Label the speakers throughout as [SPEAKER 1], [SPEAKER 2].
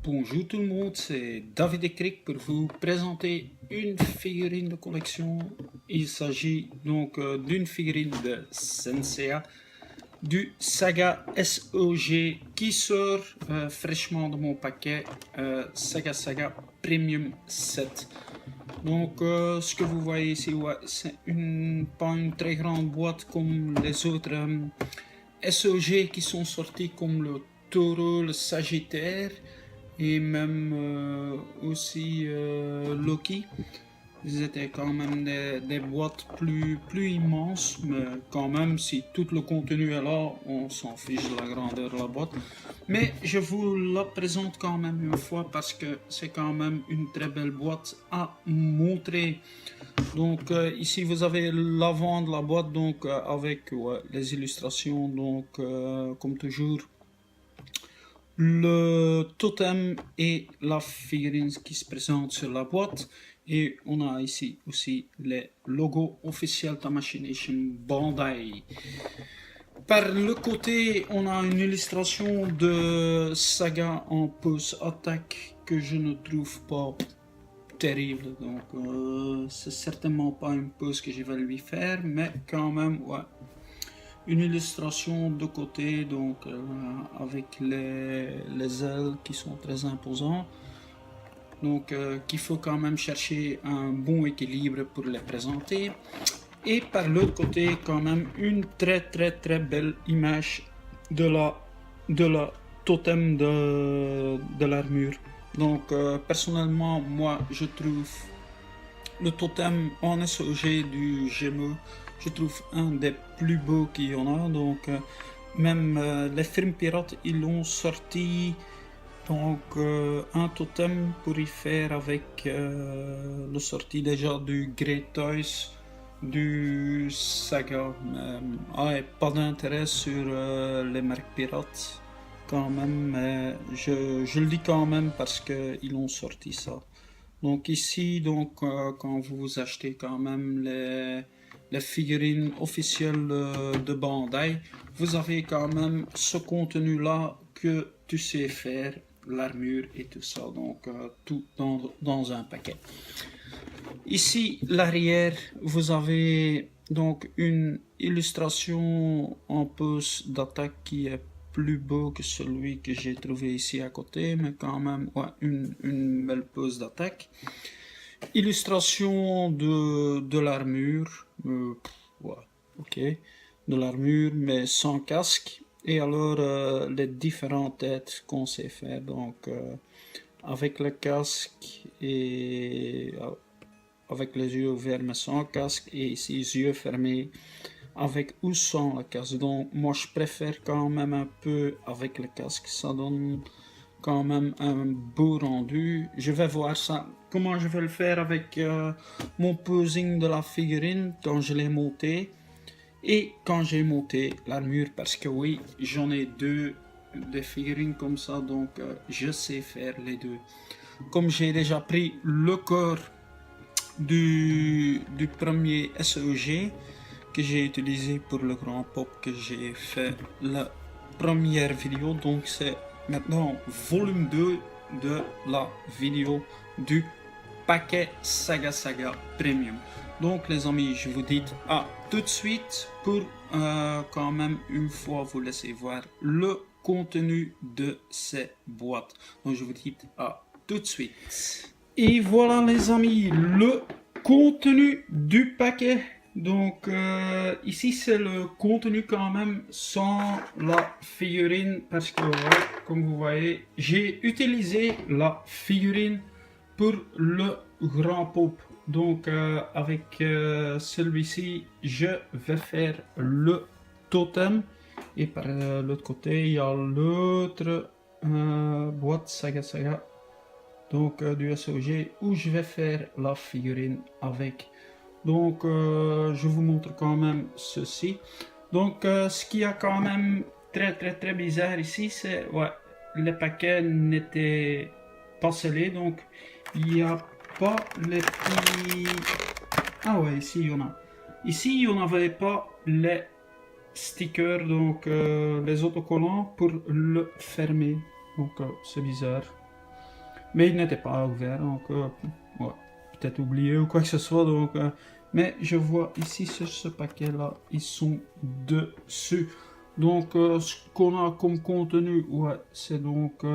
[SPEAKER 1] Bonjour tout le monde, c'est David Ekrik pour vous présenter une figurine de collection. Il s'agit donc d'une figurine de Senseiya du Saga SOG qui sort fraîchement de mon paquet Saga Premium 7. Donc ce que vous voyez ici, c'est pas une très grande boîte comme les autres SOG qui sont sortis comme le Taureau, le Sagittaire et même aussi Loki. Ils étaient quand même des boîtes plus immenses, mais quand même, si tout le contenu est là, on s'en fiche de la grandeur de la boîte. Mais je vous la présente quand même une fois parce que c'est quand même une très belle boîte à montrer. Donc ici vous avez l'avant de la boîte donc avec les illustrations donc comme toujours le totem et la figurine qui se présente sur la boîte. Et on a ici aussi les logos officiels Tamashii Bandai. Par le côté, on a une illustration de Saga en pose attaque que je ne trouve pas terrible. Donc, c'est certainement pas une pose que je vais lui faire, mais quand même, ouais. Une illustration de côté, donc avec les ailes qui sont très imposantes. Donc qu'il faut quand même chercher un bon équilibre pour les présenter. Et par l'autre côté, quand même une très belle image de la totem de l'armure. Donc personnellement, moi je trouve le totem en SOG du Gémeaux, je trouve un des plus beaux qu'il y en a. Donc même les films pirates, ils l'ont sorti. Donc un totem pour y faire avec le sorti déjà du Great Toys du Saga. Pas d'intérêt sur les marques pirates quand même, mais je le dis quand même parce qu'ils ont sorti ça. Donc ici, donc quand vous achetez quand même les figurines officielles de Bandai, vous avez quand même ce contenu là que tu sais faire, l'armure et tout ça, donc tout dans un paquet. Ici, l'arrière, vous avez donc une illustration en pose d'attaque qui est plus beau que celui que j'ai trouvé ici à côté, mais quand même une belle pose d'attaque. Illustration de l'armure, ok, de l'armure mais sans casque. Et alors les différentes têtes qu'on sait faire, donc avec le casque et avec les yeux ouverts mais sans casque, et ici les yeux fermés avec ou sans le casque. Donc moi je préfère quand même un peu avec le casque, ça donne quand même un beau rendu. Je vais voir ça, comment je vais le faire avec mon posing de la figurine quand je l'ai monté et quand j'ai monté l'armure, parce que oui, j'en ai deux des figurines comme ça, donc je sais faire les deux. Comme j'ai déjà pris le corps du premier SOG que j'ai utilisé pour le grand pop que j'ai fait la première vidéo, donc c'est maintenant volume 2 de la vidéo du paquet Saga Premium. Donc les amis, je vous dis à tout de suite pour quand même une fois vous laisser voir le contenu de ces boîtes. Donc je vous dis à tout de suite. Et voilà les amis, le contenu du paquet. Donc ici c'est le contenu quand même sans la figurine, parce que comme vous voyez, j'ai utilisé la figurine pour le grand pop. Donc avec celui-ci, je vais faire le totem. Et par l'autre côté, il y a l'autre boîte Saga. Donc du SOG où je vais faire la figurine avec. Donc je vous montre quand même ceci. Donc ce qui est quand même très bizarre ici, c'est les paquets n'étaient pas scellés, donc il n'y a pas les petits... Ah ouais, ici il y en a. Ici on n'avait pas les stickers, donc les autocollants pour le fermer. Donc c'est bizarre. mais il n'était pas ouvert, donc ouais, peut-être oublié ou quoi que ce soit, donc mais je vois ici sur ce paquet là, ils sont dessus. Donc ce qu'on a comme contenu, ouais, c'est donc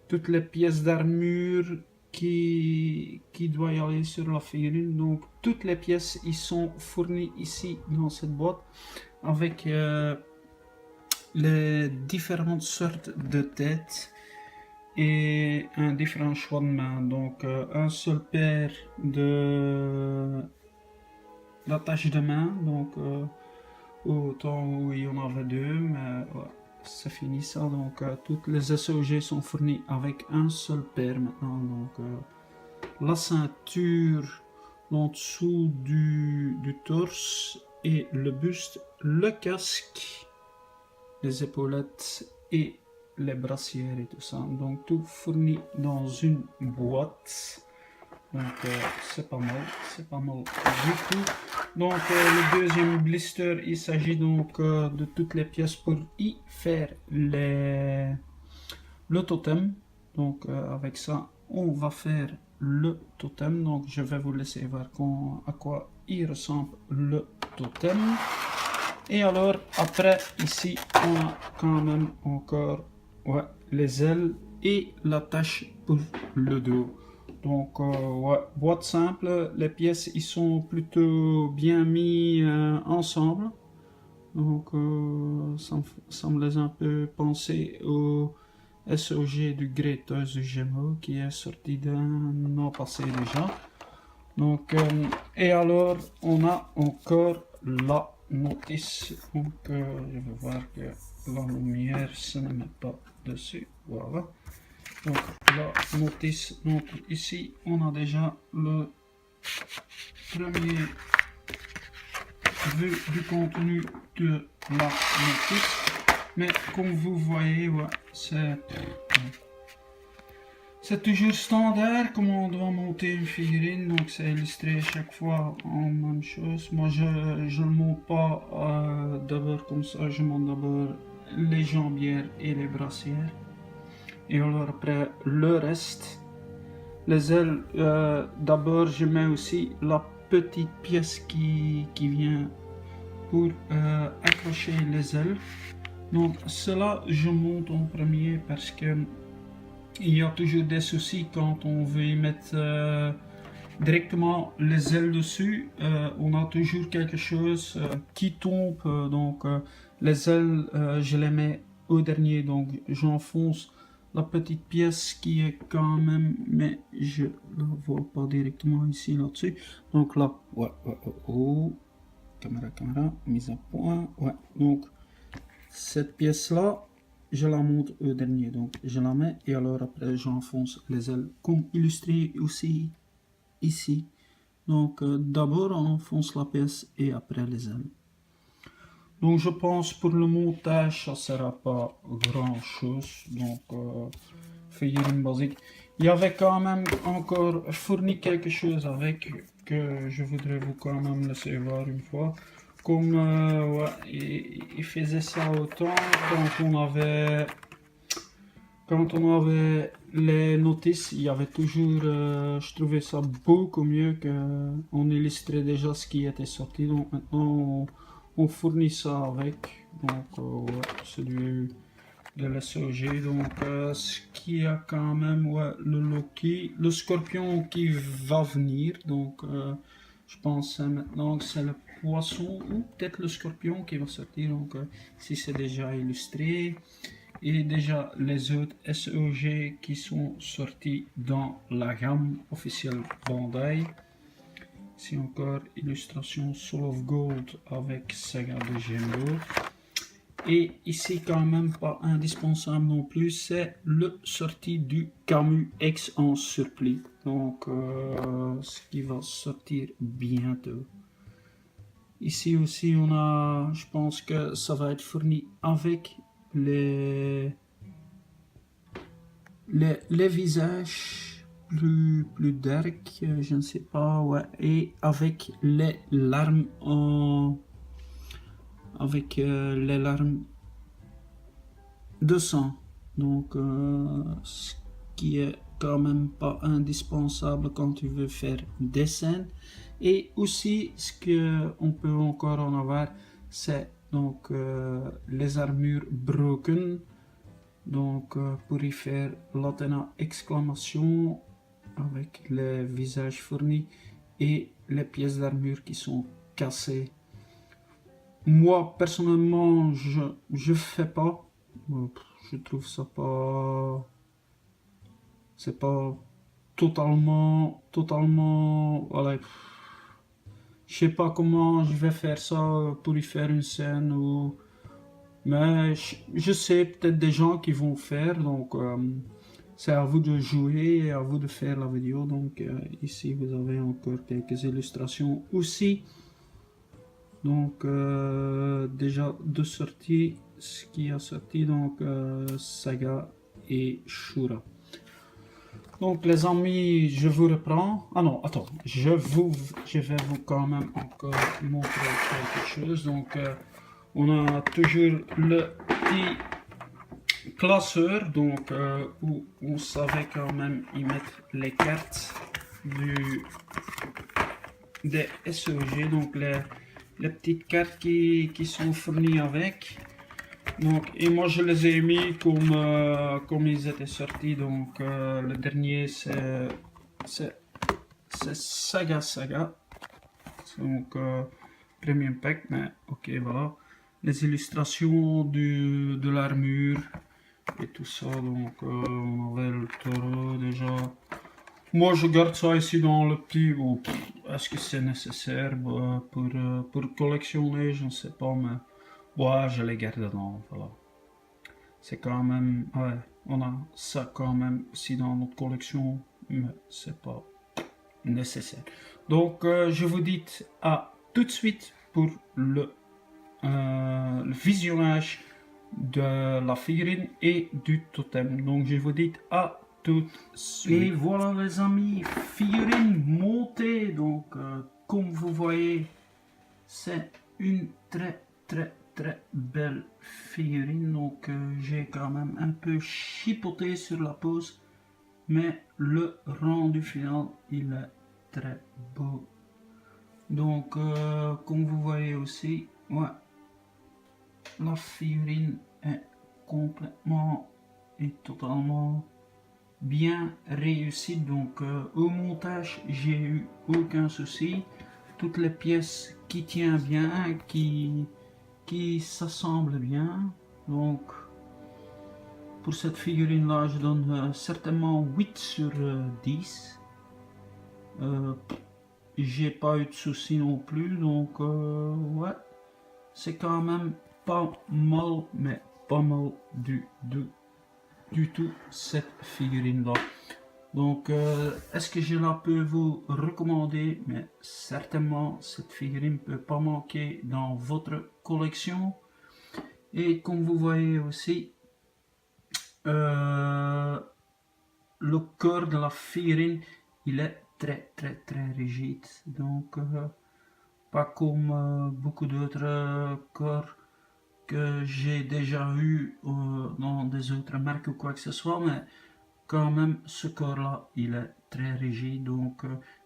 [SPEAKER 1] toutes les pièces d'armure qui doit y aller sur la figurine. Donc toutes les pièces ils sont fournies ici dans cette boîte avec les différentes sortes de têtes et un différent choix de main. Donc un seul paire de d'attache de main, donc autant où il y en avait deux, mais ouais, c'est fini ça. Donc toutes les SOG sont fournies avec un seul paire maintenant. Donc la ceinture, l'en dessous du torse et le buste, le casque, les épaulettes et les brassières et tout ça. Donc tout fourni dans une boîte. Donc c'est pas mal du tout. Donc le deuxième blister, il s'agit donc de toutes les pièces pour y faire le totem. Donc avec ça, on va faire le totem. Donc je vais vous laisser voir à quoi il ressemble le totem. Et alors après ici on a quand même encore ouais, les ailes et l'attache pour le dos. Donc ouais, boîte simple, les pièces ils sont plutôt bien mis ensemble. Donc ça me laisse un peu penser au SOG du Gretos du Gémeaux qui est sorti d'un an passé déjà. Donc et alors on a encore la notice. Donc je vais voir que la lumière se ne met pas dessus. Voilà. Donc la notice, donc ici on a déjà le premier vue du contenu de la notice, mais comme vous voyez, ouais, c'est toujours standard comment on doit monter une figurine, donc c'est illustré chaque fois en même chose. Moi je ne le monte pas d'abord comme ça, je monte d'abord les jambières et les brassières. Et alors après le reste, les ailes, d'abord je mets aussi la petite pièce qui vient pour accrocher les ailes. Donc cela je monte en premier parce que il y a toujours des soucis quand on veut y mettre directement les ailes dessus. On a toujours quelque chose qui tombe, donc les ailes je les mets au dernier, donc j'enfonce la petite pièce qui est quand même, mais je la vois pas directement ici là-dessus. Donc là, ouais, oh, caméra, mise à point, ouais. Donc cette pièce là, je la monte au dernier, donc je la mets et alors après j'enfonce les ailes comme illustré aussi ici. Donc d'abord on enfonce la pièce et après les ailes. Donc je pense pour le montage ça sera pas grand chose, donc figurine basique. Il y avait quand même encore fourni quelque chose avec que je voudrais vous quand même laisser voir une fois. Comme ouais, il faisait ça autant quand on avait les notices, il y avait toujours, je trouvais ça beaucoup mieux qu'on illustrait déjà ce qui était sorti. Donc maintenant on fournit ça avec, donc ouais, celui de la SOG. Donc ce qui a quand même ouais, le Loki, le Scorpion qui va venir. Donc je pense maintenant que c'est le Poisson ou peut-être le Scorpion qui va sortir. Donc si c'est déjà illustré. Et déjà les autres SOG qui sont sortis dans la gamme officielle Bandai. Ici encore illustration Soul of Gold avec Saga de Gémeaux. Et ici quand même pas indispensable non plus, c'est le sorti du Camus X en surplis. Donc ce qui va sortir bientôt. Ici aussi on a, je pense que ça va être fourni avec les visages plus dark, je ne sais pas, ouais, et avec les larmes les larmes de sang. Donc ce qui est quand même pas indispensable quand tu veux faire des scènes. Et aussi, ce qu'on peut encore en avoir, c'est donc les armures broken. Donc pour y faire l'Athena exclamation avec les visages fournis et les pièces d'armure qui sont cassées. Moi personnellement je fais pas, je trouve ça pas, c'est pas totalement, voilà, je sais pas comment je vais faire ça pour y faire une scène ou, mais je sais peut-être des gens qui vont faire, donc c'est à vous de jouer et à vous de faire la vidéo. Donc ici vous avez encore quelques illustrations aussi. Donc déjà de sorties, ce qui a sorti, donc Saga et Shura. Donc les amis, je vous reprends. Ah non, attends, je vais vous quand même encore montrer quelque chose. Donc on a toujours le petit classeur, donc où on savait quand même y mettre les cartes des SOG, donc les petites cartes qui sont fournies avec. Donc, et moi je les ai mis comme ils étaient sortis. Donc le dernier c'est Saga. Donc premium pack, mais ok, voilà. Les illustrations de l'armure et tout ça. Donc on avait le taureau déjà. Moi je garde ça ici dans le petit. Bon, est-ce que c'est nécessaire pour collectionner? Je ne sais pas, mais ouais, je les garde dedans. Voilà. C'est quand même. Ouais, on a ça quand même aussi dans notre collection, mais c'est pas nécessaire. Donc je vous dis à tout de suite pour le visionnage de la figurine et du totem. Donc je vous dis à tout de suite. Et voilà les amis, figurine montée. Donc comme vous voyez, c'est une très belle figurine. Donc j'ai quand même un peu chipoté sur la pose, mais le rendu final il est très beau. Donc comme vous voyez aussi, ouais, la figurine est complètement et totalement bien réussie. Donc au montage j'ai eu aucun souci, toutes les pièces qui tiennent bien, qui s'assemblent bien. Donc pour cette figurine là je donne certainement 8 sur 10. J'ai pas eu de soucis non plus, donc ouais, c'est quand même pas mal, mais pas mal du tout cette figurine là. Donc est-ce que je la peux vous recommander? Mais certainement cette figurine peut pas manquer dans votre collection. Et comme vous voyez aussi, le corps de la figurine il est très rigide, donc pas comme beaucoup d'autres corps que j'ai déjà eu dans des autres marques ou quoi que ce soit, mais quand même ce corps là il est très rigide. Donc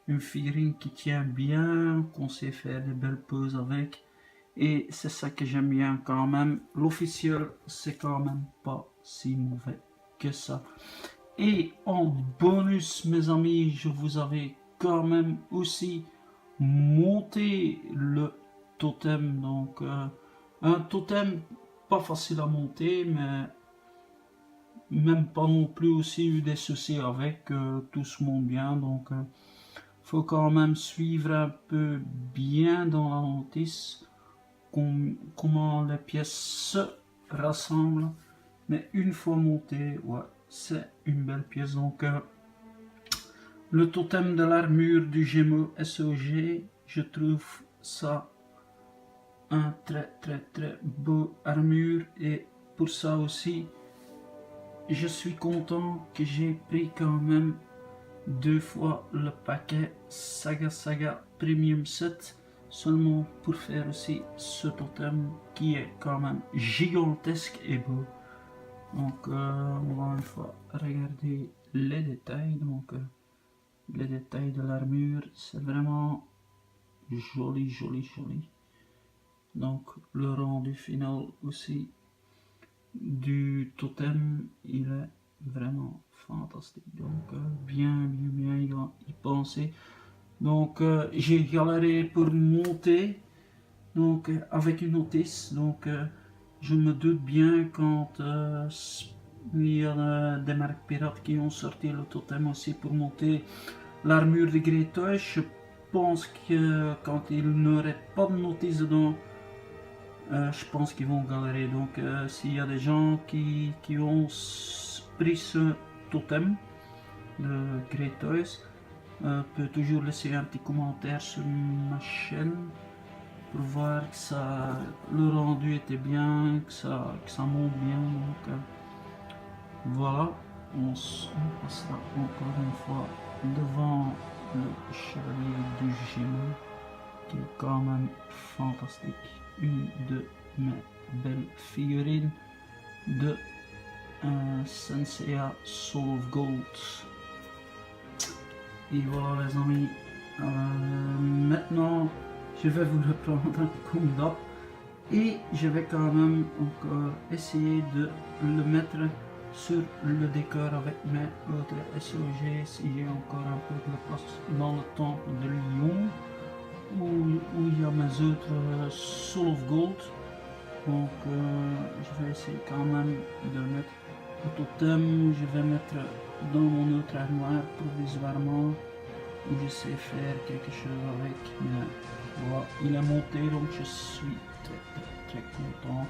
[SPEAKER 1] une figurine qui tient bien, qu'on sait faire des belles poses avec, et c'est ça que j'aime bien quand même. L'officiel c'est quand même pas si mauvais que ça. Et en bonus mes amis, je vous avais quand même aussi monté le totem. Donc un totem pas facile à monter, mais même pas non plus aussi eu des soucis avec, tout se monte bien. Donc faut quand même suivre un peu bien dans la notice comment les pièces se rassemblent, mais une fois monté, ouais, c'est une belle pièce. Donc le totem de l'armure du Gémeaux SOG, je trouve ça un très beau armure, et pour ça aussi je suis content que j'ai pris quand même 2 fois le paquet Saga Premium Set, seulement pour faire aussi ce totem qui est quand même gigantesque et beau. Donc on va une fois regarder les détails. Donc les détails de l'armure, c'est vraiment joli, joli, joli. Donc le rendu final aussi du totem, il est vraiment fantastique. Donc bien y penser. Donc j'ai galéré pour monter, donc avec une notice. Donc je me doute bien quand il y a des marques pirates qui ont sorti le totem aussi pour monter l'armure de Greytoy. Je pense que quand ils n'auraient pas de notice dedans, je pense qu'ils vont galérer. Donc s'il y a des gens qui ont pris ce totem de Greytoys, peut toujours laisser un petit commentaire sur ma chaîne pour voir que ça, le rendu était bien, que ça monte bien. Donc voilà, on passera encore une fois devant le chevalier du Gémeaux, qui est quand même fantastique. Une de mes belles figurines de Senseiya Soul of Gold. Et voilà les amis, maintenant je vais vous reprendre comme d'hab et je vais quand même encore essayer de le mettre sur le décor avec mes autres SOG si j'ai encore un peu de place dans le temple de Lyon où il y a mes autres Soul of Gold. Donc je vais essayer quand même de mettre le totem, je vais mettre dans mon autre armoire provisoirement où je sais faire quelque chose avec, mais voilà, il est monté, donc je suis très content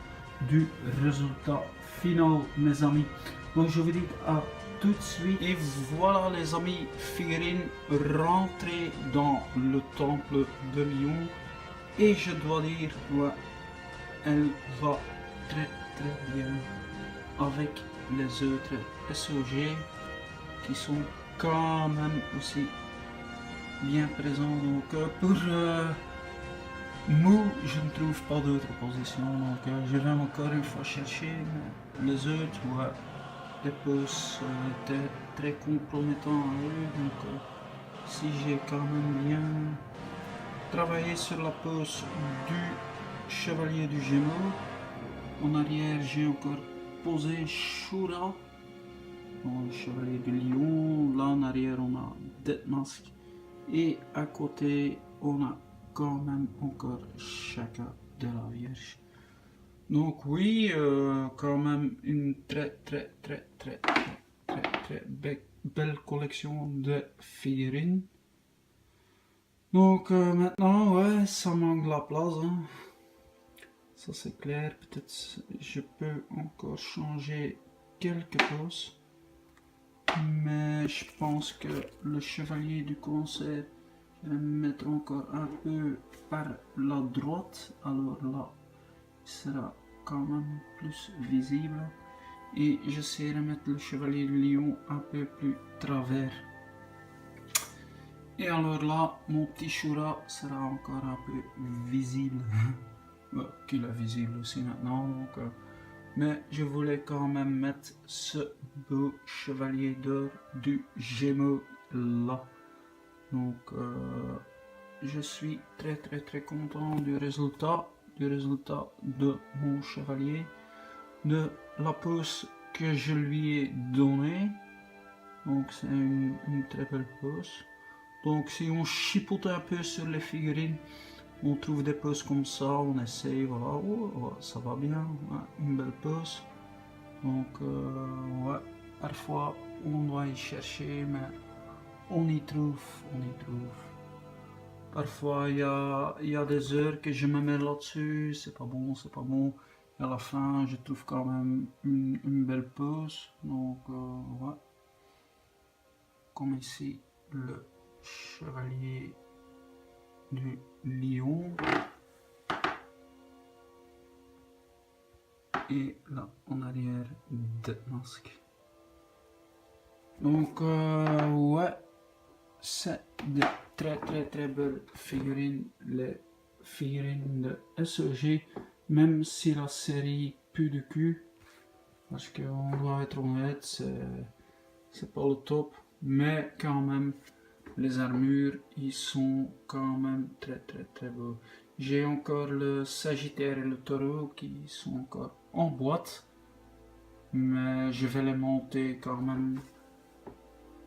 [SPEAKER 1] du résultat final mes amis. Donc je vous dis à tout de suite. Et voilà les amis, figurine rentrée dans le temple de Lyon et je dois dire, ouais, elle va très bien avec les autres SOG qui sont quand même aussi bien présents. Donc pour Mou, je ne trouve pas d'autre position, donc je vais encore une fois chercher les autres, ouais, les poses étaient très compromettants à eux, donc si j'ai quand même bien travaillé sur la pose du chevalier du Gémeaux, en arrière j'ai encore posé Shura, le chevalier du Lion, là en arrière on a Death Mask, et à côté on a quand même encore Shaka de la Vierge. Donc oui, quand même une très belle collection de figurines. Donc maintenant, ouais, ça manque de la place, hein. Ça c'est clair, peut-être je peux encore changer quelques poses. Mais je pense que le chevalier du concert, je vais me mettre encore un peu par la droite, alors là il sera quand même plus visible et j'essaierai de mettre le chevalier de Lion un peu plus travers. Et alors là mon petit Shura sera encore un peu visible, qu'il est visible aussi maintenant, donc, mais je voulais quand même mettre ce beau chevalier d'or du Gémeaux là. Donc je suis très content du résultat de mon chevalier, de la pose que je lui ai donnée. Donc c'est une très belle pose. Donc si on chipote un peu sur les figurines, on trouve des poses comme ça, on essaye, voilà, oh, ça va bien, ouais, une belle pose. Donc ouais, parfois on doit y chercher, mais on y trouve. Parfois il y a des heures que je me mets là-dessus, c'est pas bon. Et à la fin je trouve quand même une belle pose. Donc ouais. Comme ici le chevalier du Lion. Et là en arrière Death Mask. Donc ouais, c'est de très belles figurines, les figurines de SOG, même si la série pue de cul, Parce qu'on doit être honnête, c'est pas le top, mais quand même, les armures, ils sont quand même très beaux. J'ai encore le Sagittaire et le Taureau qui sont encore en boîte, mais je vais les monter quand même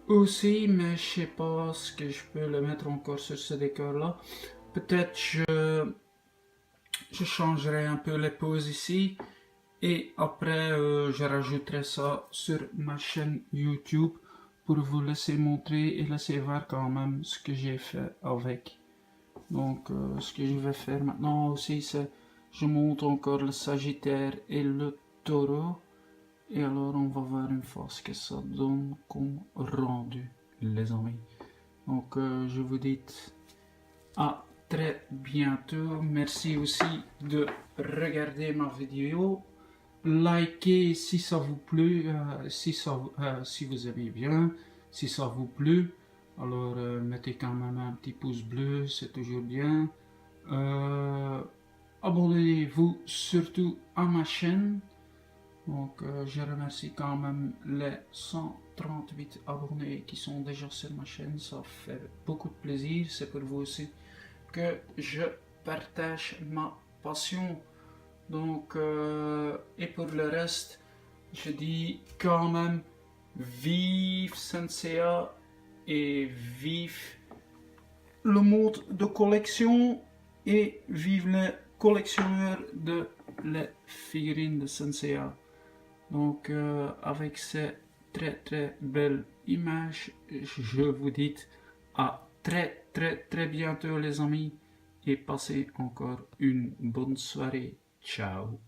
[SPEAKER 1] aussi, mais je sais pas ce que je peux le mettre encore sur ce décor là. Peut-être je changerai un peu les poses ici et après je rajouterai ça sur ma chaîne YouTube pour vous laisser montrer et laisser voir quand même ce que j'ai fait avec. Donc ce que je vais faire maintenant aussi c'est je monte encore le Sagittaire et le Taureau. Et alors on va voir une fois ce que ça donne comme rendu les amis. Donc je vous dis à très bientôt. Merci aussi de regarder ma vidéo. Likez si ça vous plaît, si vous aimez bien, si ça vous plaît. Alors mettez quand même un petit pouce bleu, c'est toujours bien. Abonnez-vous surtout à ma chaîne. Donc je remercie quand même les 138 abonnés qui sont déjà sur ma chaîne, ça fait beaucoup de plaisir, c'est pour vous aussi que je partage ma passion. Donc et pour le reste, je dis quand même vive Senseiya et vive le mode de collection et vive les collectionneurs de les figurines de Senseiya. Donc avec ces très belles images, je vous dis à très bientôt les amis et passez encore une bonne soirée. Ciao.